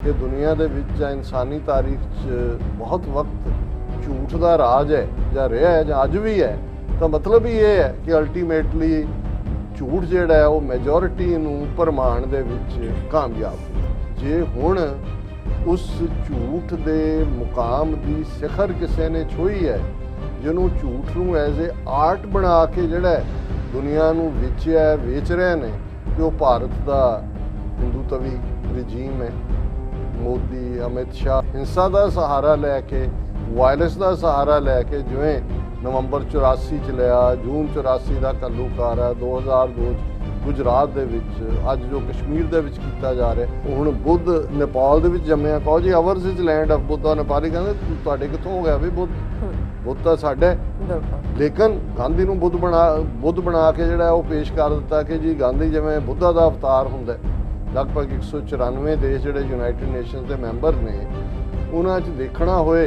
कि दुनिया दे विच जां इंसानी तारीख च बहुत वक्त झूठ का राज है जां रहा है जां अज भी है, तो मतलब ही ये है कि अल्टीमेटली झूठ जिहड़ा है वो मैजोरिटी नूं भरमाण दे विच कामयाब हो। जे हुण उस झूठ दे मुकाम दी सिखर किसी ने छुई है, जिन्हों झूठ नूं एज ए आर्ट बना के जिहड़ा दुनिया नूं वेचिया वेच रहे ने कि वो भारत दा हिंदूत्वी रजीम है। मोदी अमित शाह हिंसा का सहारा लैके वायलेंस का सहारा लैके जिवें नवंबर 84 च लिया, जून 84 का घल्लूकार है, 2002 गुजरात दे विच अज जो कश्मीर दे विच कीता जा रहा। हुण बुद्ध नेपाल दे विच जम्मिया, कहो जी ours is land of Buddha, Nepali कहंदे तुहाडे कित्थों हो गया भी बुद्ध, बुद्ध तां साडा है। लेकिन गांधी नूं बुद्ध बना के जिहड़ा वो पेश कर दिता कि जी गांधी जिवें बुद्धा दा अवतार हुंदा है। लगभग 194 देश जिहड़े यूनाइटेड नेशनस के मैंबर ने, उन्हां च देखना होए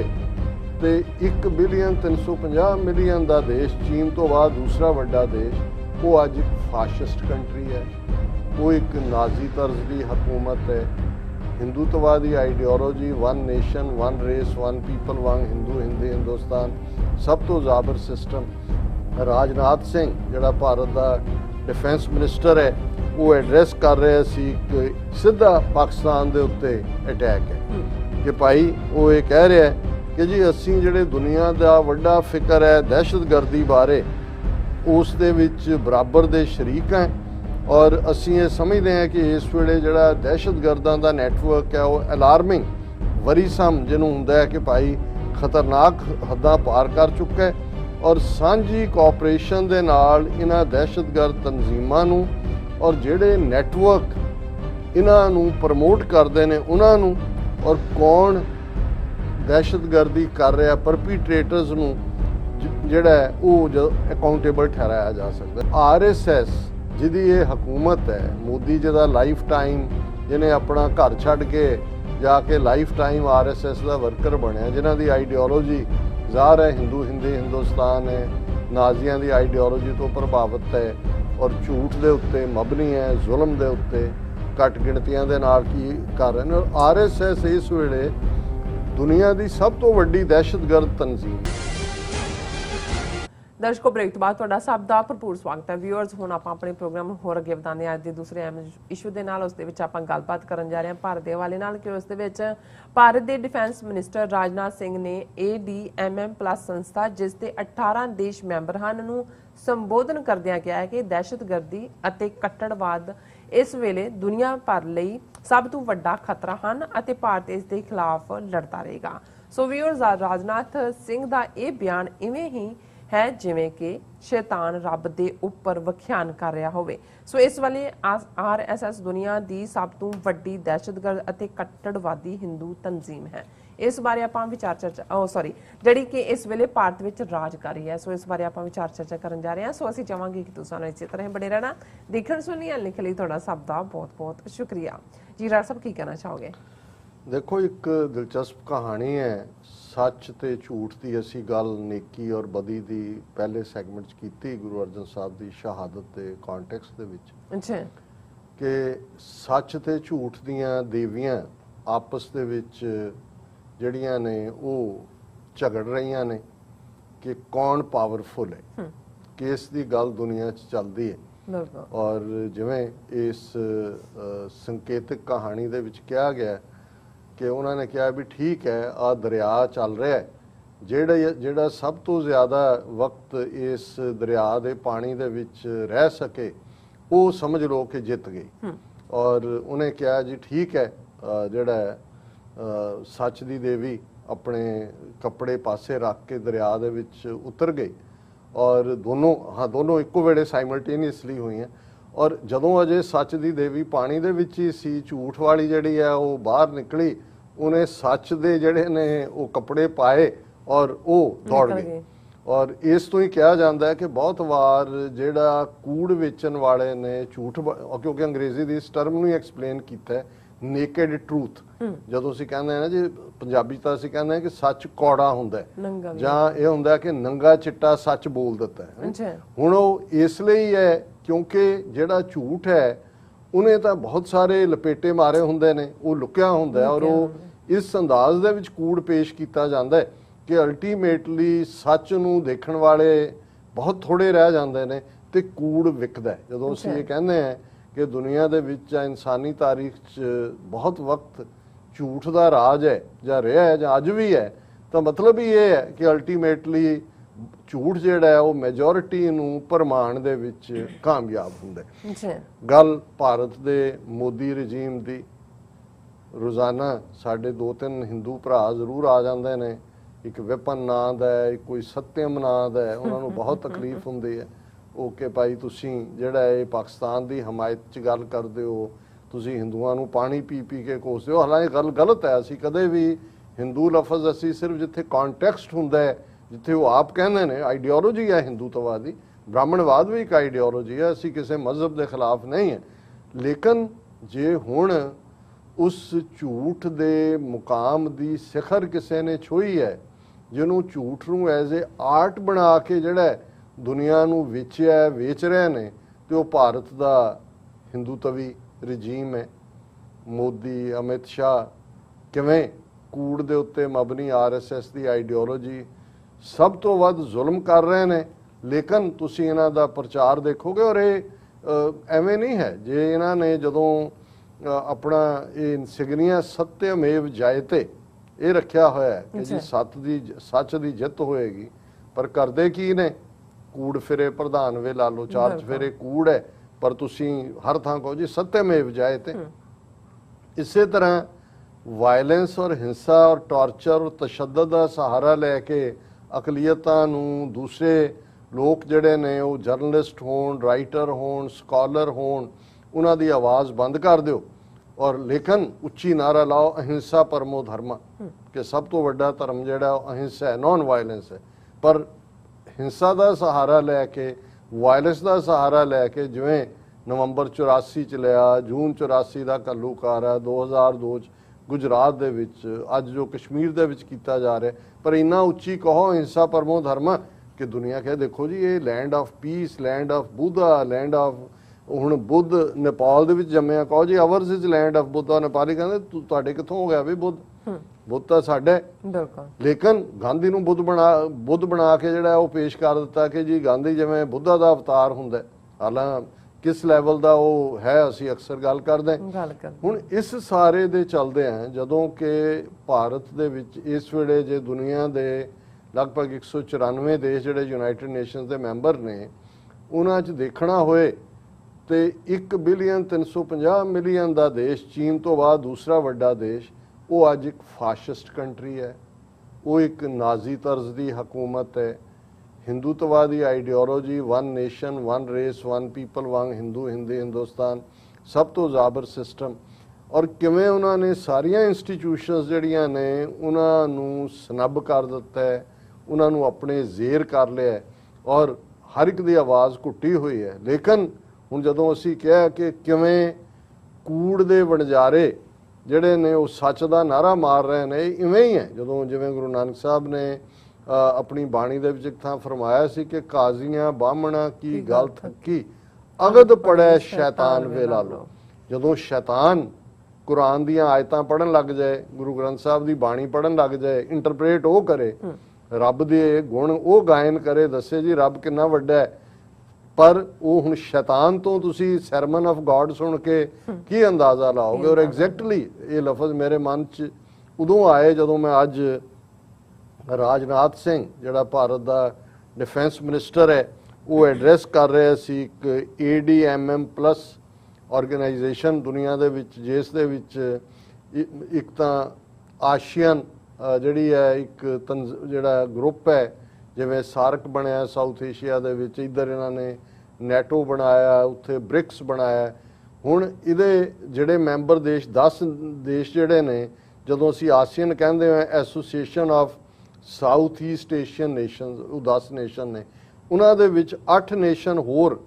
तो 1 बिलियन 350 मिलियन का देश, चीन तो बाद दूसरा वड्डा देश, वो अज एक फाशिस्ट कंट्री है, वो एक नाजी तर्ज की हुकूमत है। हिंदूत्ववादी ideology, one nation one race one people वांग हिंदू हिंदी हिंदुस्तान, सब तो जाबर सिस्टम। राजनाथ सिंह जिहड़ा भारत का डिफेंस मिनिस्टर है, वो एड्रैस कर रहे सी कि सीधा पाकिस्तान के उत्ते अटैक है कि भाई वो ये कह रहा है कि जी असी जिहड़े दुनिया का वड्डा फिक्र है दहशतगर्दी बारे, उस दे विच बराबर दे शरीक हैं और असी ये समझते हैं कि इस वेले जिहड़ा दहशतगर्दां दा नैटवर्क है वो अलार्मिंग वरीसम जिन्हों हुंदा है कि भाई खतरनाक हद्दां पार कर चुका है और सांझी कोऑपरेशन दे नाल इन्हां दहशतगर्द तंजीमां नूं और जिहड़े नैटवर्क इन्हां नूं प्रमोट करते हैं उन्हां नूं और कौन दहशतगर्दी कर रहा परपीट्रेटर्स नूं जिहड़ा है वो अकाउंटेबल ठहराया जा सकता है। RSS जिहदी ये हुकूमत है, मोदी जी दा लाइफ टाइम जिन्हें अपना घर छड्ड के जाके लाइफ टाइम RSS का वर्कर बनया, जिन्हां दी आइडियोलॉजी ज़ाहिर है हिंदू हिंदी हिंदुस्तान है, नाजियां दी आइडियोलॉजी तो प्रभावित है और झूठ दे उत्ते मबनी है, जुल्म दे उत्ते घट गिणतियां दे नाल की कर रहे हैं। RSS इस वेले दुनिया की सब तो वड्डी दहशतगर्द तंजीम। दर्शकों ब्रेक तो बाद तुहाडा सब दा भरपूर स्वागत है। व्यूअर्स हुण आपां अपने प्रोग्राम नूं होर अगे वधाउने अज दे दूसरे अहम इशू दे नाल। उस दे विच आपां गलबात करन जा रहे हां भारत दे हवाले नाल कि उस दे विच भारत दे डिफेंस मिनिस्टर राजनाथ सिंह ने ADMM+ संस्था जिस दे 18 देश मैंबर हन नूं संबोधन करदिआं कहा है कि दहशतगर्दी अते कट्टड़वाद इस वेले दुनिया भर लई सब तो वड्डा खतरा हन अते भारत इस दे खिलाफ लड़दा रहेगा। सो व्यूअर्स राजनाथ सिंह दा यह बयान इवें ही है जिवें कि शैतान रब दे उपर व्याख्यान कर रहा होवे। सो इस वाले RSS दुनिया की सब तो वड्डी दहशतगर्द अते कट्टड़वादी हिंदू तंजीम है। इस बारे आपां विचार चर्चा जिहड़ी कि इस वेले भारत विच राज कर रही है। सो इस बारे आपां विचार चर्चा करन जा रहे हैं। सो असीं चाहांगे कि तुसां इसी तरह बने रहना। देखण सुनने लिखण लई तुहाडा सब दा बहुत बहुत शुक्रिया जी। राज साहब की कहना चाहोगे? देखो एक दिलचस्प कहानी है, सच ते झूठ की असी गल नेकी और बदी की पहले सैगमेंट कीती गुरु अर्जन साहब की शहादत के कॉन्टैक्स्ट दे विच। अच्छा कि सच ते झूठ दियां देवियां आपस दे विच जड़ियां ने वो झगड़ रही ने कि कौन पावरफुल है, केस की गल दुनिया च चलती है। और जिवें इस संकेतक कहानी दे विच कहा गया कि उन्होंने कहा भी ठीक है आ दरिया चल रहा है, जिहड़ा सब तो ज़्यादा वक्त इस दरिया के पानी दे विच रह सके वो समझ लो कि जित गई। और उन्हें कहा जी ठीक है, जिहड़ा सच की देवी अपने कपड़े पासे रख के दरिया दे विच उतर गई और दोनों इक्को वेले साइमल्टेनियसली हुई हैं। और जदों अजे सच की देवी पानी दे विच ही सी, झूठ वाली जिहड़ी है वो बाहर निकली, उन्हें सच दे जिहड़े ने वो कपड़े पाए और वो दौड़ गए। और इस तो ही कहा जाता है कि बहुत वार जिहड़ा कूड़ वेचन वाले ने झूठ, क्योंकि अंग्रेजी की इस टर्म नूं एक्सप्लेन किया है नेकेड ट्रूथ। जदों असीं कहंदे हैं ना जी पंजाबी तां असीं कहंदे हैं कि सच कौड़ा हुंदा है जां इह हुंदा है कि नंगा चिट्टा सच बोल दिता है। हुण वो इसलिए है क्योंकि जिहड़ा झूठ है ਉਹਨੇ ਤਾਂ ਬਹੁਤ ਸਾਰੇ ਲਪੇਟੇ ਮਾਰੇ ਹੁੰਦੇ ਨੇ, ਉਹ ਲੁਕਿਆ ਹੁੰਦਾ ਔਰ ਉਹ ਇਸ ਅੰਦਾਜ਼ ਦੇ ਵਿੱਚ ਕੂੜ ਪੇਸ਼ ਕੀਤਾ ਜਾਂਦਾ ਹੈ ਕਿ ਅਲਟੀਮੇਟਲੀ ਸੱਚ ਨੂੰ ਦੇਖਣ ਵਾਲੇ ਬਹੁਤ ਥੋੜੇ ਰਹਿ ਜਾਂਦੇ ਨੇ ਤੇ ਕੂੜ ਵਿਕਦਾ। ਜਦੋਂ ਅਸੀਂ ਇਹ ਕਹਿੰਦੇ ਹਾਂ ਕਿ ਦੁਨੀਆ ਦੇ ਵਿੱਚ ਜਾਂ ਇਨਸਾਨੀ ਤਾਰੀਖ 'ਚ ਬਹੁਤ ਵਕਤ ਝੂਠ ਦਾ ਰਾਜ ਹੈ ਜਾਂ ਰਿਹਾ ਹੈ ਜਾਂ ਅੱਜ ਵੀ ਹੈ, ਤਾਂ ਮਤਲਬ ਹੀ ਇਹ ਹੈ ਕਿ ਅਲਟੀਮੇਟਲੀ ਝੂਠ ਜਿਹੜਾ ਹੈ ਉਹ ਮੈਜੋਰਿਟੀ ਨੂੰ ਭਰਮਾਉਣ ਦੇ ਵਿੱਚ ਕਾਮਯਾਬ ਹੁੰਦਾ ਹੈ। ਗੱਲ ਭਾਰਤ ਦੇ ਮੋਦੀ ਰਜੀਮ ਦੀ, ਰੋਜ਼ਾਨਾ ਸਾਡੇ 2-3 ਹਿੰਦੂ ਭਰਾ ਜ਼ਰੂਰ ਆ ਜਾਂਦੇ ਨੇ, ਇੱਕ ਵਿਪਨ ਨਾਂ ਦਾ ਹੈ, ਕੋਈ ਸਤਿਅਮ ਨਾਂ ਦਾ ਹੈ, ਉਹਨਾਂ ਨੂੰ ਬਹੁਤ ਤਕਲੀਫ ਹੁੰਦੀ ਹੈ ਉਹ ਕਿ ਭਾਈ ਤੁਸੀਂ ਜਿਹੜਾ ਇਹ ਪਾਕਿਸਤਾਨ ਦੀ ਹਮਾਇਤ 'ਚ ਗੱਲ ਕਰਦੇ ਹੋ, ਤੁਸੀਂ ਹਿੰਦੂਆਂ ਨੂੰ ਪਾਣੀ ਪੀ ਪੀ ਕੇ ਕੋਸਦੇ ਹੋ। ਹਾਲਾਂਕਿ ਗੱਲ ਗਲਤ ਹੈ, ਅਸੀਂ ਕਦੇ ਵੀ ਹਿੰਦੂ ਲਫ਼ਜ਼ ਅਸੀਂ ਸਿਰਫ ਜਿੱਥੇ ਕੌਨਟੈਕਸਟ ਹੁੰਦਾ ਹੈ, ਜਿੱਥੇ ਉਹ ਆਪ ਕਹਿੰਦੇ ਨੇ ਆਈਡੀਓਲੋਜੀ ਹੈ ਹਿੰਦੂਤਵਾਦੀ, ਬ੍ਰਾਹਮਣਵਾਦ ਵੀ ਇੱਕ ਆਈਡੀਓਲੋਜੀ ਹੈ, ਅਸੀਂ ਕਿਸੇ ਮਜ਼ਹਬ ਦੇ ਖਿਲਾਫ ਨਹੀਂ ਹੈ। ਲੇਕਿਨ ਜੇ ਹੁਣ ਉਸ ਝੂਠ ਦੇ ਮੁਕਾਮ ਦੀ ਸਿਖਰ ਕਿਸੇ ਨੇ ਛੋਈ ਹੈ, ਜਿਹਨੂੰ ਝੂਠ ਨੂੰ ਐਜ਼ ਏ ਆਰਟ ਬਣਾ ਕੇ ਜਿਹੜਾ ਦੁਨੀਆ ਨੂੰ ਵੇਚ ਰਹੇ ਨੇ, ਤੇ ਉਹ ਭਾਰਤ ਦਾ ਹਿੰਦੂਤਵੀ ਰਜੀਮ ਹੈ। ਮੋਦੀ, ਅਮਿਤ ਸ਼ਾਹ ਕਿਵੇਂ ਕੂੜ ਦੇ ਉੱਤੇ ਮਬਨੀ RSS ਦੀ ਆਈਡੀਓਲੋਜੀ ਸਭ ਤੋਂ ਵੱਧ ਜ਼ੁਲਮ ਕਰ ਰਹੇ ਨੇ। ਲੇਕਿਨ ਤੁਸੀਂ ਇਹਨਾਂ ਦਾ ਪ੍ਰਚਾਰ ਦੇਖੋਗੇ ਔਰ ਇਹ ਐਵੇਂ ਨਹੀਂ ਹੈ। ਜੇ ਇਹਨਾਂ ਨੇ ਜਦੋਂ ਆਪਣਾ ਇਹ ਇਨਸਿਗਨੀਆ ਸਤਿਅਮੇਵ ਜਯਤੇ ਇਹ ਰੱਖਿਆ ਹੋਇਆ ਹੈ ਕਿ ਜੀ ਸੱਚ ਦੀ ਜਿੱਤ ਹੋਏਗੀ, ਪਰ ਕਰਦੇ ਕੀ ਨੇ? ਕੂੜ ਫਿਰੇ ਪ੍ਰਧਾਨ ਵੇ ਲਾ ਲਓ, 4 ਚਫੇਰੇ ਕੂੜ ਹੈ, ਪਰ ਤੁਸੀਂ ਹਰ ਥਾਂ ਕਹੋ ਜੀ ਸਤਿਅਮੇਵ ਜਯਤੇ। ਇਸੇ ਤਰ੍ਹਾਂ ਵਾਇਲੈਂਸ ਔਰ ਹਿੰਸਾ ਔਰ ਟਾਰਚਰ ਔਰ ਤਸ਼ੱਦਦ ਦਾ ਸਹਾਰਾ ਲੈ ਕੇ ਅਕਲੀਅਤਾਂ ਨੂੰ, ਦੂਸਰੇ ਲੋਕ ਜਿਹੜੇ ਨੇ ਉਹ ਜਰਨਲਿਸਟ ਹੋਣ, ਰਾਈਟਰ ਹੋਣ, ਸਕਾਲਰ ਹੋਣ, ਉਹਨਾਂ ਦੀ ਆਵਾਜ਼ ਬੰਦ ਕਰ ਦਿਓ ਔਰ ਲੇਕਿਨ ਉੱਚੀ ਨਾਰਾ ਲਾਓ ਅਹਿੰਸਾ ਪਰਮੋ ਧਰਮ, ਕਿ ਸਭ ਤੋਂ ਵੱਡਾ ਧਰਮ ਜਿਹੜਾ ਉਹ ਅਹਿੰਸਾ ਹੈ, ਨੌਨ ਵਾਇਲੈਂਸ ਹੈ। ਪਰ ਹਿੰਸਾ ਦਾ ਸਹਾਰਾ ਲੈ ਕੇ, ਵਾਇਲੈਂਸ ਦਾ ਸਹਾਰਾ ਲੈ ਕੇ, ਜਿਵੇਂ ਨਵੰਬਰ 84 ਚ ਲਿਆ, ਜੂਨ 84 ਦਾ ਘੱਲੂਘਾਰਾ ਹੈ, 2002 ਚ ਗੁਜਰਾਤ ਦੇ ਵਿੱਚ, ਅੱਜ ਜੋ ਕਸ਼ਮੀਰ ਦੇ ਵਿੱਚ ਕੀਤਾ ਜਾ ਰਿਹਾ, ਪਰ ਇੰਨਾ ਉੱਚੀ ਕਹੋ ਹਿੰਸਾ ਪਰਮੋ ਧਰਮ ਕਿ ਦੁਨੀਆ ਕਹੇ ਦੇਖੋ ਜੀ ਇਹ land of peace, land of Buddha, land of, ਹੁਣ ਬੁੱਧ ਨੇਪਾਲ ਦੇ ਵਿੱਚ ਜੰਮਿਆ, ਕਹੋ ਜੀ ours is land of Buddha. Nepali ਕਹਿੰਦੇ ਤੁਹਾਡੇ ਕਿੱਥੋਂ ਹੋ ਗਿਆ ਵੀ ਬੁੱਧ? ਬੁੱਧ ਤਾਂ ਸਾਡੇ। ਲੇਕਿਨ ਗਾਂਧੀ ਨੂੰ ਬੁੱਧ ਬਣਾ ਕੇ ਜਿਹੜਾ ਉਹ ਪੇਸ਼ ਕਰ ਦਿੱਤਾ ਕਿ ਜੀ ਗਾਂਧੀ ਜਿਵੇਂ ਬੁੱਧਾ ਦਾ ਅਵਤਾਰ ਹੁੰਦਾ। ਹਾਲਾਂ ਕਿਸ ਲੈਵਲ ਦਾ ਉਹ ਹੈ ਅਸੀਂ ਅਕਸਰ ਗੱਲ ਕਰਦੇ ਹਾਂ। ਹੁਣ ਇਸ ਸਾਰੇ ਦੇ ਚੱਲਦੇ ਆ ਜਦੋਂ ਕਿ ਭਾਰਤ ਦੇ ਵਿੱਚ ਇਸ ਵੇਲੇ ਜੇ ਦੁਨੀਆ ਦੇ ਲਗਭਗ 194 ਦੇਸ਼ ਜਿਹੜੇ ਯੂਨਾਈਟਿਡ ਨੇਸ਼ਨਸ ਦੇ ਮੈਂਬਰ ਨੇ, ਉਹਨਾਂ 'ਚ ਦੇਖਣਾ ਹੋਏ ਤੇ 1,350,000,000 ਦਾ ਦੇਸ਼, ਚੀਨ ਤੋਂ ਬਾਅਦ ਦੂਸਰਾ ਵੱਡਾ ਦੇਸ਼, ਉਹ ਅੱਜ ਇੱਕ ਫਾਸ਼ਿਸਟ ਕੰਟਰੀ ਹੈ, ਉਹ ਇੱਕ ਨਾਜ਼ੀ ਤਰਜ਼ ਦੀ ਹਕੂਮਤ ਹੈ। ਹਿੰਦੂਤਵਾਦੀ ideology, one nation one race one people ਵਾਂਗ ਹਿੰਦੂ ਹਿੰਦੁਸਤਾਨ, ਸਭ ਤੋਂ ਜ਼ਾਬਰ ਸਿਸਟਮ, ਔਰ ਕਿਵੇਂ ਉਹਨਾਂ ਨੇ ਸਾਰੀਆਂ ਇੰਸਟੀਟਿਊਸ਼ਨਸ ਜਿਹੜੀਆਂ ਨੇ ਉਹਨਾਂ ਨੂੰ ਸਨੱਬ ਕਰ ਦਿੱਤਾ ਹੈ, ਉਹਨਾਂ ਨੂੰ ਆਪਣੇ ਜ਼ੇਰ ਕਰ ਲਿਆ ਔਰ ਹਰ ਇੱਕ ਦੀ ਆਵਾਜ਼ ਘੁੱਟੀ ਹੋਈ ਹੈ। ਲੇਕਿਨ ਹੁਣ ਜਦੋਂ ਅਸੀਂ ਕਿਹਾ ਕਿ ਕਿਵੇਂ ਕੂੜ ਦੇ ਵਣਜਾਰੇ ਜਿਹੜੇ ਨੇ ਉਹ ਸੱਚ ਦਾ ਨਾਰਾ ਮਾਰ ਰਹੇ ਨੇ, ਇਵੇਂ ਹੀ ਹੈ। ਜਦੋਂ ਜਿਵੇਂ ਗੁਰੂ ਨਾਨਕ ਸਾਹਿਬ ਨੇ ਆਪਣੀ ਬਾਣੀ ਦੇ ਵਿੱਚ ਇੱਕ ਥਾਂ ਫਰਮਾਇਆ ਸੀ ਕਿ ਕਾਜ਼ੀਆਂ ਬਾਹਮਣਾ ਕੀ ਗੱਲ ਥੱਕੀ, ਅਗਦ ਪੜੈ ਸ਼ੈਤਾਨ ਵੇਲਾ ਲੋ। ਜਦੋਂ ਸ਼ੈਤਾਨ ਕੁਰਾਨ ਦੀਆਂ ਆਇਤਾਂ ਪੜ੍ਹਨ ਲੱਗ ਜਾਏ, ਗੁਰੂ ਗ੍ਰੰਥ ਸਾਹਿਬ ਦੀ ਬਾਣੀ ਪੜ੍ਹਨ ਲੱਗ ਜਾਏ, ਇੰਟਰਪ੍ਰੇਟ ਉਹ ਕਰੇ, ਰੱਬ ਦੇ ਗੁਣ ਉਹ ਗਾਇਨ ਕਰੇ, ਦੱਸੇ ਜੀ ਰੱਬ ਕਿੰਨਾ ਵੱਡਾ ਹੈ, ਪਰ ਉਹ ਹੁਣ ਸ਼ੈਤਾਨ ਤੋਂ ਤੁਸੀਂ ਸਰਮਨ ਆਫ ਗॉड ਸੁਣ ਕੇ ਕੀ ਅੰਦਾਜ਼ਾ ਲਾਓਗੇ? ਔਰ ਐਗਜ਼ੈਕਟਲੀ ਇਹ ਲਫ਼ਜ਼ ਮੇਰੇ ਮਨ 'ਚ ਉਦੋਂ ਆਏ ਜਦੋਂ ਮੈਂ ਅੱਜ ਰਾਜਨਾਥ ਸਿੰਘ ਜਿਹੜਾ ਭਾਰਤ ਦਾ ਡਿਫੈਂਸ ਮਿਨਿਸਟਰ ਹੈ, ਉਹ ਐਡਰੈਸ ਕਰ ਰਿਹਾ ਸੀ ਇੱਕ ADMM+ ਆਰਗੇਨਾਈਜੇਸ਼ਨ ਦੁਨੀਆ ਦੇ ਵਿੱਚ, ਜਿਸ ਦੇ ਵਿੱਚ ਇੱਕ ਤਾਂ ਆਸੀਅਨ ਜਿਹੜੀ ਹੈ ਇੱਕ ਜਿਹੜਾ ਗਰੁੱਪ ਹੈ, ਜਿਵੇਂ ਸਾਰਕ ਬਣਿਆ ਸਾਊਥ ਏਸ਼ੀਆ ਦੇ ਵਿੱਚ, ਇੱਧਰ ਇਹਨਾਂ ਨੇ ਨੈਟੋ ਬਣਾਇਆ, ਉੱਥੇ ਬ੍ਰਿਕਸ ਬਣਾਇਆ। ਹੁਣ ਇਹਦੇ ਜਿਹੜੇ ਮੈਂਬਰ ਦੇਸ਼ 10 ਦੇਸ਼ ਜਿਹੜੇ ਨੇ, ਜਦੋਂ ਅਸੀਂ ਆਸੀਅਨ ਕਹਿੰਦੇ ਹਾਂ, association of south East Asian nations, ਉਹ 10 ਨੇਸ਼ਨ ਨੇ, ਉਹਨਾਂ ਦੇ ਵਿੱਚ 8 ਨੇਸ਼ਨ ਹੋਰ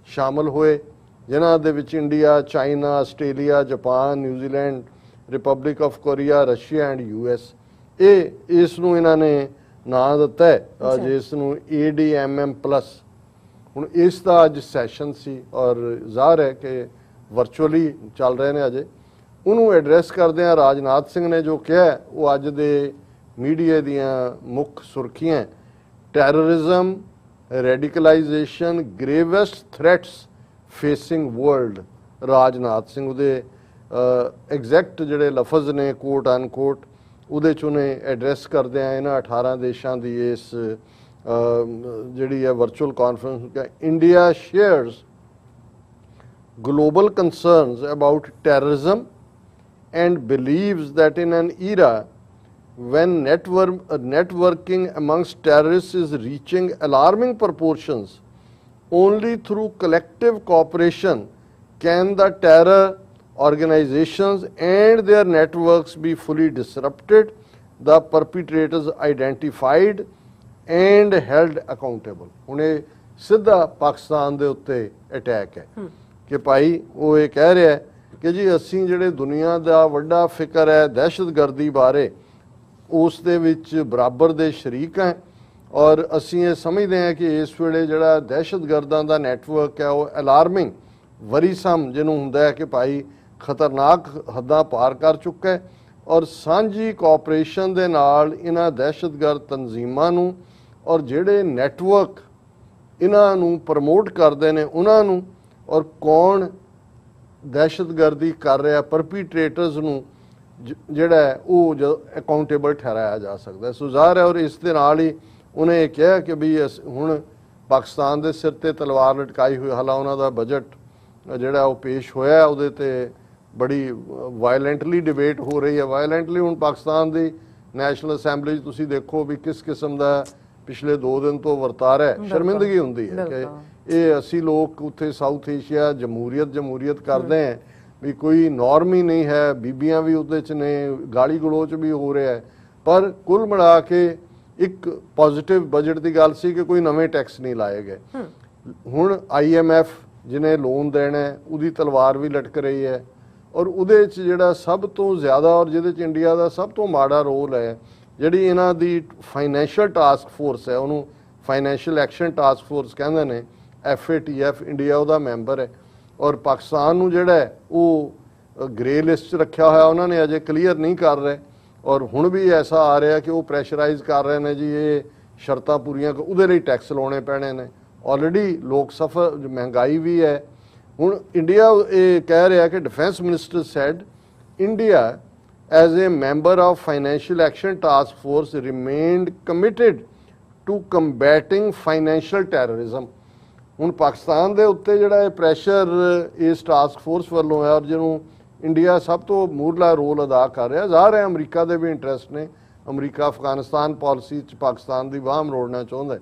ਸ਼ਾਮਲ ਹੋਏ, ਜਿਨ੍ਹਾਂ ਦੇ ਵਿੱਚ India, China, Australia, Japan, New Zealand, republic of Korea, Russia and US। ਇਸ ਨੂੰ ਇਹਨਾਂ ਨੇ ਨਾਂ ਦਿੱਤਾ ਹੈ ਜਿਸ ਨੂੰ ADMM+। ਹੁਣ ਇਸ ਦਾ ਅੱਜ ਸੈਸ਼ਨ ਸੀ ਔਰ ਜ਼ਾਹਰ ਹੈ ਕਿ ਵਰਚੁਅਲੀ ਚੱਲ ਰਹੇ ਨੇ ਅਜੇ, ਉਹਨੂੰ ਐਡਰੈਸ ਕਰਦਿਆਂ ਰਾਜਨਾਥ ਸਿੰਘ ਨੇ ਜੋ ਕਿਹਾ ਉਹ ਅੱਜ ਦੇ ਮੀਡੀਆ ਦੀਆਂ ਮੁੱਖ ਸੁਰਖੀਆਂ, terrorism, radicalisation, gravest threats facing world. Rajnath Singh ਉਹਦੇ ਐਗਜ਼ੈਕਟ ਜਿਹੜੇ ਲਫ਼ਜ਼ ਨੇ ਕੋਟ ਅਨਕੋਟ ਉਹਦੇ 'ਚ ਉਹਨੇ ਐਡਰੈਸ ਕਰਦਿਆਂ ਇਹਨਾਂ 18 ਦੇਸ਼ਾਂ ਦੀ ਇਸ ਜਿਹੜੀ ਹੈ virtual conference, India shares global concerns about terrorism and believes that in an era when networking amongst terrorists is reaching alarming proportions, only through collective cooperation can the terror organizations and their networks be fully disrupted, the perpetrators identified and held accountable। ਹੁਣ ਇਹ ਸਿੱਧਾ ਪਾਕਿਸਤਾਨ ਦੇ ਉੱਤੇ attack ਹੈ ਕਿ ਭਾਈ ਉਹ ਇਹ ਕਹਿ ਰਿਹਾ ਕਿ ਜੀ ਅਸੀਂ ਜਿਹੜੇ ਦੁਨੀਆ ਦਾ ਵੱਡਾ ਫਿਕਰ ਹੈ ਦਹਿਸ਼ਤਗਰਦੀ ਬਾਰੇ ਉਸ ਦੇ ਵਿੱਚ ਬਰਾਬਰ ਦੇ ਸ਼ਰੀਕ ਹੈ, ਔਰ ਅਸੀਂ ਇਹ ਸਮਝਦੇ ਹਾਂ ਕਿ ਇਸ ਵੇਲੇ ਜਿਹੜਾ ਦਹਿਸ਼ਤਗਰਦਾਂ ਦਾ ਨੈਟਵਰਕ ਹੈ ਉਹ ਅਲਾਰਮਿੰਗ ਵਰੀਸਮ ਜਿਹਨੂੰ ਹੁੰਦਾ ਹੈ ਕਿ ਭਾਈ ਖਤਰਨਾਕ ਹੱਦਾਂ ਪਾਰ ਕਰ ਚੁੱਕਾ ਹੈ, ਔਰ ਸਾਂਝੀ ਕੋਆਪਰੇਸ਼ਨ ਦੇ ਨਾਲ ਇਹਨਾਂ ਦਹਿਸ਼ਤਗਰਦ ਤਨਜ਼ੀਮਾਂ ਨੂੰ ਔਰ ਜਿਹੜੇ ਨੈਟਵਰਕ ਇਹਨਾਂ ਨੂੰ ਪ੍ਰਮੋਟ ਕਰਦੇ ਨੇ ਉਹਨਾਂ ਨੂੰ, ਔਰ ਕੌਣ ਦਹਿਸ਼ਤਗਰਦੀ ਕਰ ਰਿਹਾ ਪਰਪੀਟਰੇਟਰਸ ਨੂੰ ਜਿਹੜਾ ਉਹ ਅਕਾਊਂਟੇਬਲ ਠਹਿਰਾਇਆ ਜਾ ਸਕਦਾ। ਸੋ ਜ਼ਾਹਰ ਹੈ, ਔਰ ਇਸ ਦੇ ਨਾਲ ਹੀ ਉਹਨੇ ਇਹ ਕਿਹਾ ਕਿ ਵੀ ਹੁਣ ਪਾਕਿਸਤਾਨ ਦੇ ਸਿਰ ਤੇ ਤਲਵਾਰ ਲਟਕਾਈ ਹੋਈ, ਹਾਲਾਂ ਉਹਨਾਂ ਦਾ ਬਜਟ ਜਿਹੜਾ ਉਹ ਪੇਸ਼ ਹੋਇਆ ਉਹਦੇ ਤੇ ਬੜੀ ਵਾਇਲੈਂਟਲੀ ਡਿਬੇਟ ਹੋ ਰਹੀ ਹੈ। ਵਾਇਲੈਂਟਲੀ ਹੁਣ ਪਾਕਿਸਤਾਨ ਦੀ ਨੈਸ਼ਨਲ ਅਸੈਂਬਲੀ 'ਚ ਤੁਸੀਂ ਦੇਖੋ ਵੀ ਕਿਸ ਕਿਸਮ ਦਾ ਪਿਛਲੇ 2 ਦਿਨ ਤੋਂ ਵਰਤਾਰਾ ਹੈ, ਸ਼ਰਮਿੰਦਗੀ ਹੁੰਦੀ ਹੈ ਕਿ ਇਹ ਅਸੀਂ ਲੋਕ ਉੱਥੇ ਸਾਊਥ ਏਸ਼ੀਆ ਜਮਹੂਰੀਅਤ ਕਰਦੇ हैं ਵੀ ਕੋਈ ਨੋਰਮ ਹੀ ਨਹੀਂ ਹੈ, ਬੀਬੀਆਂ ਵੀ ਉਹਦੇ 'ਚ ਨੇ, ਗਾਲੀ ਗਲੋਚ ਵੀ ਹੋ ਰਿਹਾ ਹੈ, ਪਰ ਕੁੱਲ ਮਿਲਾ ਕੇ ਇੱਕ ਪੋਜ਼ਿਟਿਵ ਬਜਟ ਦੀ ਗੱਲ ਸੀ ਕਿ ਕੋਈ ਨਵੇਂ ਟੈਕਸ ਨਹੀਂ ਲਾਏ ਗਏ। ਹੁਣ IMF ਜਿਹਨੇ ਲੋਨ ਦੇਣਾ ਉਹਦੀ ਤਲਵਾਰ ਵੀ ਲਟਕ ਰਹੀ ਹੈ, ਔਰ ਉਹਦੇ 'ਚ ਜਿਹੜਾ ਸਭ ਤੋਂ ਜ਼ਿਆਦਾ ਔਰ ਜਿਹਦੇ 'ਚ ਇੰਡੀਆ ਦਾ ਸਭ ਤੋਂ ਮਾੜਾ ਰੋਲ ਹੈ, ਜਿਹੜੀ ਇਹਨਾਂ ਦੀ ਫਾਈਨੈਂਸ਼ੀਅਲ ਟਾਸਕ ਫੋਰਸ ਹੈ, ਉਹਨੂੰ ਫਾਈਨੈਂਸ਼ੀਅਲ ਐਕਸ਼ਨ ਟਾਸਕ ਫੋਰਸ ਕਹਿੰਦੇ ਨੇ, FATF, ਇੰਡੀਆ ਉਹਦਾ ਮੈਂਬਰ ਹੈ, ਔਰ ਪਾਕਿਸਤਾਨ ਨੂੰ ਜਿਹੜਾ ਹੈ ਉਹ ਗ੍ਰੇ ਲਿਸਟ 'ਚ ਰੱਖਿਆ ਹੋਇਆ, ਉਹਨਾਂ ਨੇ ਅਜੇ ਕਲੀਅਰ ਨਹੀਂ ਕਰ ਰਹੇ, ਔਰ ਹੁਣ ਵੀ ਐਸਾ ਆ ਰਿਹਾ ਕਿ ਉਹ ਪ੍ਰੈਸ਼ਰਾਈਜ਼ ਕਰ ਰਹੇ ਨੇ ਜੀ ਇਹ ਸ਼ਰਤਾਂ ਪੂਰੀਆਂ ਉਹਦੇ ਲਈ ਟੈਕਸ ਲਾਉਣੇ ਪੈਣੇ ਨੇ। ਆਲਰੇਡੀ ਲੋਕ ਸਫਰ ਮਹਿੰਗਾਈ ਵੀ ਹੈ। ਹੁਣ ਇੰਡੀਆ ਇਹ ਕਹਿ ਰਿਹਾ ਕਿ defence minister said India as a member of Financial Action Task Force remained committed to combating financial terrorism। ਹੁਣ ਪਾਕਿਸਤਾਨ ਦੇ ਉੱਤੇ ਜਿਹੜਾ ਇਹ ਪ੍ਰੈਸ਼ਰ ਇਸ ਟਾਸਕ ਫੋਰਸ ਵੱਲੋਂ ਹੈ, ਔਰ ਜਿਹਨੂੰ ਇੰਡੀਆ ਸਭ ਤੋਂ ਮੂਹਰਲਾ ਰੋਲ ਅਦਾ ਕਰ ਰਿਹਾ, ਜ਼ਾਹਰ ਹੈ ਅਮਰੀਕਾ ਦੇ ਵੀ ਇੰਟਰਸਟ ਨੇ, ਅਮਰੀਕਾ ਅਫਗਾਨਿਸਤਾਨ ਪਾਲਿਸੀ 'ਚ ਪਾਕਿਸਤਾਨ ਦੀ ਵਾਹ ਮਰੋੜਨਾ ਚਾਹੁੰਦਾ।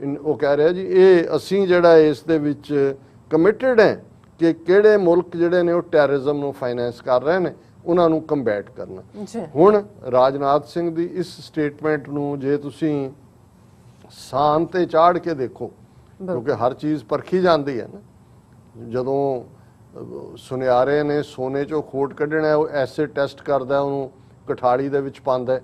ਉਹ ਕਹਿ ਰਿਹਾ ਜੀ ਇਹ ਅਸੀਂ ਜਿਹੜਾ ਇਸ ਦੇ ਵਿੱਚ ਕਮਿਟਡ ਹੈ ਕਿ ਕਿਹੜੇ ਮੁਲਕ ਜਿਹੜੇ ਨੇ ਉਹ ਟੈਰਰਿਜ਼ਮ ਨੂੰ ਫਾਈਨੈਂਸ ਕਰ ਰਹੇ ਨੇ ਉਹਨਾਂ ਨੂੰ ਕੰਬੈਟ ਕਰਨਾ। ਹੁਣ ਰਾਜਨਾਥ ਸਿੰਘ ਦੀ ਇਸ ਸਟੇਟਮੈਂਟ ਨੂੰ ਜੇ ਤੁਸੀਂ ਸਾਨ ਤੇ ਚਾੜ ਕੇ ਦੇਖੋ, ਕਿਉਂਕਿ ਹਰ ਚੀਜ਼ ਪਰਖੀ ਜਾਂਦੀ ਹੈ ਨਾ, ਜਦੋਂ ਸੁਨਿਆਰੇ ਨੇ ਸੋਨੇ 'ਚੋਂ ਖੋਟ ਕੱਢਣਾ ਉਹ ਐਸਿਡ ਟੈਸਟ ਕਰਦਾ, ਉਹਨੂੰ ਕਠਾੜੀ ਦੇ ਵਿੱਚ ਪਾਉਂਦਾ।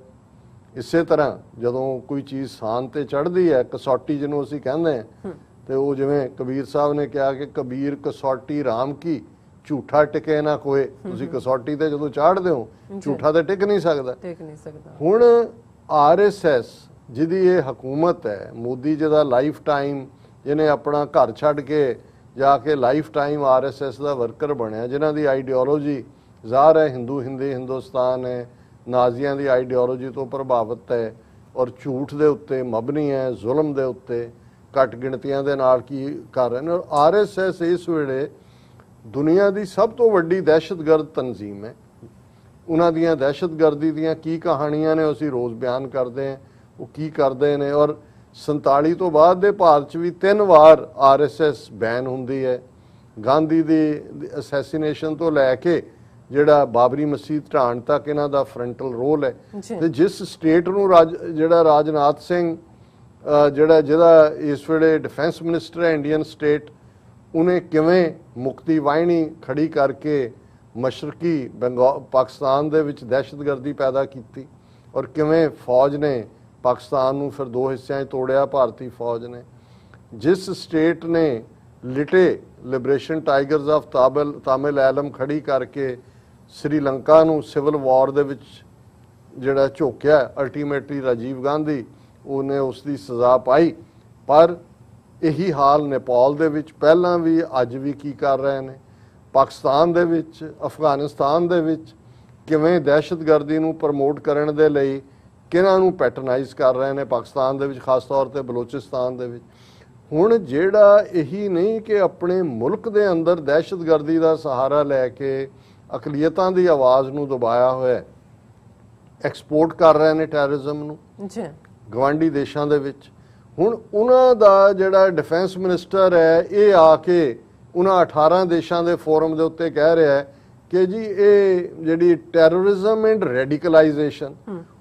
ਇਸੇ ਤਰ੍ਹਾਂ ਜਦੋਂ ਕੋਈ ਚੀਜ਼ ਸਾਨ ਤੇ ਚੜ੍ਹਦੀ ਹੈ, ਕਸੌਟੀ ਜਿਹਨੂੰ ਅਸੀਂ ਕਹਿੰਦੇ ਹਾਂ, ਤੇ ਉਹ ਜਿਵੇਂ ਕਬੀਰ ਸਾਹਿਬ ਨੇ ਕਿਹਾ ਕਿ ਕਬੀਰ ਕਸੌਟੀ ਰਾਮ ਕੀ ਝੂਠਾ ਟਿਕੇ ਨਾ ਕੋਏ। ਤੁਸੀਂ ਕਸੌਟੀ ਤੇ ਜਦੋਂ ਚਾੜਦੇ ਹੋ ਝੂਠਾ ਤੇ ਟਿਕ ਨਹੀਂ ਸਕਦਾ। ਹੁਣ RSS ਜਿਹਦੀ ਇਹ ਹਕੂਮਤ ਹੈ, ਮੋਦੀ ਜੀ ਦਾ ਲਾਈਫ ਟਾਈਮ ਜਿਹਨੇ ਆਪਣਾ ਘਰ ਛੱਡ ਕੇ ਜਾ ਕੇ ਲਾਈਫ ਟਾਈਮ RSS ਦਾ ਵਰਕਰ ਬਣਿਆ, ਜਿਨ੍ਹਾਂ ਦੀ ਆਈਡੀਓਲੋਜੀ ਜ਼ਾਹਰ ਹੈ ਹਿੰਦੁਸਤਾਨ ਹੈ, ਨਾਜ਼ੀਆਂ ਦੀ ਆਈਡੀਓਲੋਜੀ ਤੋਂ ਪ੍ਰਭਾਵਿਤ ਹੈ, ਔਰ ਝੂਠ ਦੇ ਉੱਤੇ ਮਬਨੀ ਹੈ, ਜ਼ੁਲਮ ਦੇ ਉੱਤੇ, ਘੱਟ ਗਿਣਤੀਆਂ ਦੇ ਨਾਲ ਕੀ ਕਰ ਰਹੇ ਨੇ। RSS ਇਸ ਵੇਲੇ ਦੁਨੀਆ ਦੀ ਸਭ ਤੋਂ ਵੱਡੀ ਦਹਿਸ਼ਤਗਰਦ ਤਨਜ਼ੀਮ ਹੈ। ਉਹਨਾਂ ਦੀਆਂ ਦਹਿਸ਼ਤਗਰਦੀ ਦੀਆਂ ਕੀ ਕਹਾਣੀਆਂ ਨੇ ਅਸੀਂ ਰੋਜ਼ ਬਿਆਨ ਕਰਦੇ ਹਾਂ, ਉਹ ਕੀ ਕਰਦੇ ਨੇ। ਔਰ 47 ਤੋਂ ਬਾਅਦ ਦੇ ਭਾਰਤ 'ਚ ਵੀ 3 ਵਾਰ RSS ਬੈਨ ਹੁੰਦੀ ਹੈ। ਗਾਂਧੀ ਦੀ ਅਸੈਸੀਨੇਸ਼ਨ ਤੋਂ ਲੈ ਕੇ ਜਿਹੜਾ ਬਾਬਰੀ ਮਸਜਿਦ ਢਾਣ ਤੱਕ ਇਹਨਾਂ ਦਾ ਫਰੰਟਲ ਰੋਲ ਹੈ। ਤੇ ਜਿਸ ਸਟੇਟ ਨੂੰ ਜਿਹੜਾ ਰਾਜਨਾਥ ਸਿੰਘ ਜਿਹਦਾ ਇਸ ਵੇਲੇ ਡਿਫੈਂਸ ਮਿਨਿਸਟਰ ਹੈ ਇੰਡੀਅਨ ਸਟੇਟ, ਉਹਨੇ ਕਿਵੇਂ ਮੁਕਤੀ ਵਾਹਿਨੀ ਖੜੀ ਕਰਕੇ ਮਸ਼ਰਕੀ ਪਾਕਿਸਤਾਨ ਦੇ ਵਿੱਚ ਦਹਿਸ਼ਤਗਰਦੀ ਪੈਦਾ ਕੀਤੀ, ਔਰ ਕਿਵੇਂ ਫੌਜ ਨੇ ਪਾਕਿਸਤਾਨ ਨੂੰ ਫਿਰ 2 ਹਿੱਸਿਆਂ 'ਚ ਤੋੜਿਆ, ਭਾਰਤੀ ਫੌਜ ਨੇ। ਜਿਸ ਸਟੇਟ ਨੇ LTTE liberation tigers of Tamil Eelam ਖੜੀ ਕਰਕੇ ਸ੍ਰੀਲੰਕਾ ਨੂੰ ਸਿਵਲ ਵਾਰ ਦੇ ਵਿੱਚ ਜਿਹੜਾ ਝੋਕਿਆ, ਅਲਟੀਮੇਟਲੀ ਰਾਜੀਵ ਗਾਂਧੀ ਉਹਨੇ ਉਸ ਦੀ ਸਜ਼ਾ ਪਾਈ। ਪਰ ਇਹੀ ਹਾਲ ਨੇਪਾਲ ਦੇ ਵਿੱਚ ਪਹਿਲਾਂ ਵੀ ਅੱਜ ਵੀ ਕੀ ਕਰ ਰਹੇ ਨੇ, ਪਾਕਿਸਤਾਨ ਦੇ ਵਿੱਚ, ਅਫਗਾਨਿਸਤਾਨ ਦੇ ਵਿੱਚ ਕਿਵੇਂ ਦਹਿਸ਼ਤਗਰਦੀ ਨੂੰ ਪ੍ਰਮੋਟ ਕਰਨ ਦੇ ਲਈ ਕਿਹਨਾਂ ਨੂੰ ਪੈਟਰਨਾਈਜ਼ ਕਰ ਰਹੇ ਨੇ, ਪਾਕਿਸਤਾਨ ਦੇ ਵਿੱਚ ਖਾਸ ਤੌਰ ਤੇ ਬਲੋਚਿਸਤਾਨ ਦੇ ਵਿੱਚ। ਹੁਣ ਜਿਹੜਾ ਇਹੀ ਨਹੀਂ ਕਿ ਆਪਣੇ ਮੁਲਕ ਦੇ ਅੰਦਰ ਦਹਿਸ਼ਤਗਰਦੀ ਦਾ ਸਹਾਰਾ ਲੈ ਕੇ ਅਕਲੀਅਤਾਂ ਦੀ ਆਵਾਜ਼ ਨੂੰ ਦਬਾਇਆ ਹੋਇਆ, ਐਕਸਪੋਰਟ ਕਰ ਰਹੇ ਨੇ ਟੈਰਰਿਜ਼ਮ ਨੂੰ ਜੀ ਗਵਾਂਢੀ ਦੇਸ਼ਾਂ ਦੇ ਵਿੱਚ। ਹੁਣ ਉਹਨਾਂ ਦਾ ਜਿਹੜਾ ਡਿਫੈਂਸ ਮਿਨਿਸਟਰ ਹੈ ਇਹ ਆ ਕੇ ਉਹਨਾਂ 18 ਦੇਸ਼ਾਂ ਦੇ ਫੋਰਮ ਦੇ ਉੱਤੇ ਕਹਿ ਰਿਹਾ ਹੈ ਕਿ ਜੀ ਇਹ ਜਿਹੜੀ ਟੈਰਰਿਜ਼ਮ ਐਂਡ ਰੈਡੀਕਲਾਈਜੇਸ਼ਨ,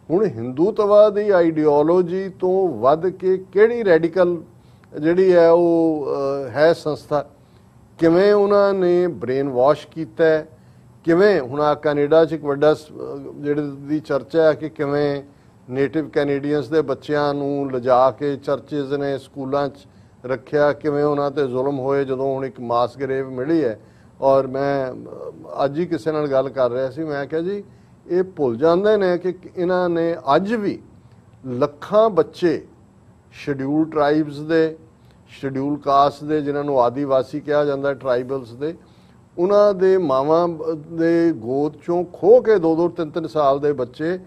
ਹੁਣ ਹਿੰਦੂਤਵਾ ਦੀ ਆਈਡੀਓਲੋਜੀ ਤੋਂ ਵੱਧ ਕੇ ਕਿਹੜੀ ਰੈਡੀਕਲ ਜਿਹੜੀ ਹੈ ਉਹ ਹੈ ਸੰਸਥਾ। ਕਿਵੇਂ ਉਹਨਾਂ ਨੇ ਬ੍ਰੇਨ ਵਾਸ਼ ਕੀਤਾ ਹੈ, ਕਿਵੇਂ ਹੁਣ ਆ ਕੈਨੇਡਾ 'ਚ ਇੱਕ ਵੱਡਾ ਜਿਹੜੇ ਦੀ ਚਰਚਾ ਹੈ ਕਿ ਕਿਵੇਂ ਨੇਟਿਵ ਕੈਨੇਡੀਅਨਸ ਦੇ ਬੱਚਿਆਂ ਨੂੰ ਲਿਜਾ ਕੇ ਚਰਚਿਜ਼ ਨੇ ਸਕੂਲਾਂ 'ਚ ਰੱਖਿਆ, ਕਿਵੇਂ ਉਹਨਾਂ ਤੇ ਜ਼ੁਲਮ ਹੋਏ ਜਦੋਂ ਹੁਣ ਇੱਕ ਮਾਸ ਗਰੇਵ ਮਿਲੀ ਹੈ। ਔਰ ਮੈਂ ਅੱਜ ਹੀ ਕਿਸੇ ਨਾਲ ਗੱਲ ਕਰ ਰਿਹਾ ਸੀ, ਮੈਂ ਕਿਹਾ ਜੀ ਇਹ ਭੁੱਲ ਜਾਂਦੇ ਨੇ ਕਿ ਇਹਨਾਂ ਨੇ ਅੱਜ ਵੀ ਲੱਖਾਂ ਬੱਚੇ ਸ਼ਡਿਊਲ ਟਰਾਈਬਸ ਦੇ, ਸ਼ਡਿਊਲ ਕਾਸਟ ਦੇ, ਜਿਨ੍ਹਾਂ ਨੂੰ ਆਦੀਵਾਸੀ ਕਿਹਾ ਜਾਂਦਾ, ਟਰਾਈਬਲਸ ਦੇ, ਉਹਨਾਂ ਦੇ ਮਾਵਾਂ ਦੇ ਗੋਦ ਚੋਂ ਖੋਹ ਕੇ 2-2, 3-3 ਸਾਲ ਦੇ ਬੱਚੇ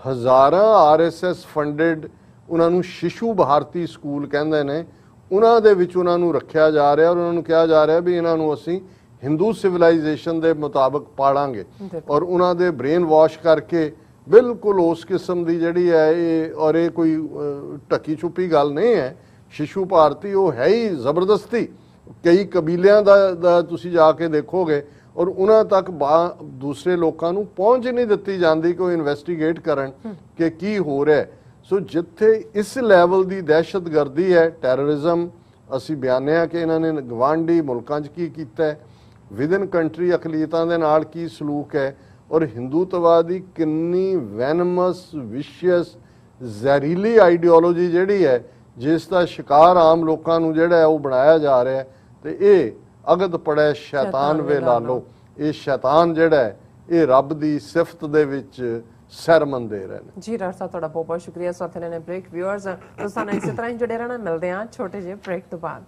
ਹਜ਼ਾਰਾਂ RSS ਫੰਡਡ, ਉਹਨਾਂ ਨੂੰ ਸ਼ਿਸ਼ੂ ਭਾਰਤੀ ਸਕੂਲ ਕਹਿੰਦੇ ਨੇ, ਉਹਨਾਂ ਦੇ ਵਿੱਚ ਉਹਨਾਂ ਨੂੰ ਰੱਖਿਆ ਜਾ ਰਿਹਾ ਔਰ ਉਹਨਾਂ ਨੂੰ ਕਿਹਾ ਜਾ ਰਿਹਾ ਵੀ ਇਹਨਾਂ ਨੂੰ ਅਸੀਂ ਹਿੰਦੂ ਸਿਵਲਾਈਜੇਸ਼ਨ ਦੇ ਮੁਤਾਬਕ ਪਾਲਾਂਗੇ। ਔਰ ਉਹਨਾਂ ਦੇ ਬ੍ਰੇਨ ਵਾਸ਼ ਕਰਕੇ ਬਿਲਕੁਲ ਉਸ ਕਿਸਮ ਦੀ ਜਿਹੜੀ ਹੈ ਇਹ, ਔਰ ਇਹ ਕੋਈ ਢੱਕੀ ਛੁਪੀ ਗੱਲ ਨਹੀਂ ਹੈ। ਸ਼ਿਸ਼ੂ ਭਾਰਤੀ ਉਹ ਹੈ ਹੀ ਜ਼ਬਰਦਸਤੀ, ਕਈ ਕਬੀਲਿਆਂ ਦਾ ਤੁਸੀਂ ਜਾ ਕੇ ਦੇਖੋਗੇ ਔਰ ਉਹਨਾਂ ਤੱਕ ਦੂਸਰੇ ਲੋਕਾਂ ਨੂੰ ਪਹੁੰਚ ਨਹੀਂ ਦਿੱਤੀ ਜਾਂਦੀ ਕਿ ਉਹ ਇਨਵੈਸਟੀਗੇਟ ਕਰਨ ਕਿ ਕੀ ਹੋ ਰਿਹਾ। ਸੋ ਜਿੱਥੇ ਇਸ ਲੈਵਲ ਦੀ ਦਹਿਸ਼ਤਗਰਦੀ ਹੈ, ਟੈਰਰਿਜ਼ਮ, ਅਸੀਂ ਬਿਆਨਿਆ ਕਿ ਇਹਨਾਂ ਨੇ ਗਵਾਂਢੀ ਮੁਲਕਾਂ 'ਚ ਕੀ ਕੀਤਾ ਹੈ, ਵਿਦਨ ਕੰਟਰੀ ਅਕਲੀਅਤਾਂ ਦੇ ਨਾਲ ਕੀ ਸਲੂਕ ਹੈ, ਔਰ ਹਿੰਦੂਤਵਾ ਦੀ ਕਿੰਨੀ ਵੈਨਮਸ, ਵਿਸ਼ੀਅਸ, ਜ਼ਹਿਰੀਲੀ ਆਈਡੀਓਲੋਜੀ ਜਿਹੜੀ ਹੈ, ਜਿਸ ਦਾ ਸ਼ਿਕਾਰ ਆਮ ਲੋਕਾਂ ਨੂੰ ਜਿਹੜਾ ਹੈ ਉਹ ਬਣਾਇਆ ਜਾ ਰਿਹਾ ਹੈ। ਤੇ ਇਹ ਅਗਦ ਪੜੈ ਸ਼ੈਤਾਨ ਵੇ ਲਾ ਲੋ, ਇਹ ਸ਼ੈਤਾਨ ਜਿਹੜਾ ਹੈ ਇਹ ਰੱਬ ਦੀ ਸਿਫਤ ਦੇ ਵਿੱਚ ਸਰਮਨ ਦੇ ਰਹੇ ਨੇ। ਜੀ ਡਾਕਟਰ ਸਾਹਿਬ ਤੁਹਾਡਾ ਬਹੁਤ ਬਹੁਤ ਸ਼ੁਕਰੀਆ। ਸਾਥ ਲੈਣੇ ਬ੍ਰੇਕ। ਵਿਊਅਰਸ ਤੁਸੀਂ ਸਾਨੂੰ ਇਸੇ ਤਰ੍ਹਾਂ ਹੀ ਜੁੜੇ ਰਹਿਣਾ, ਮਿਲਦੇ ਹਾਂ ਛੋਟੇ ਜਿਹੇ ਬ੍ਰੇਕ ਤੋਂ ਬਾਅਦ।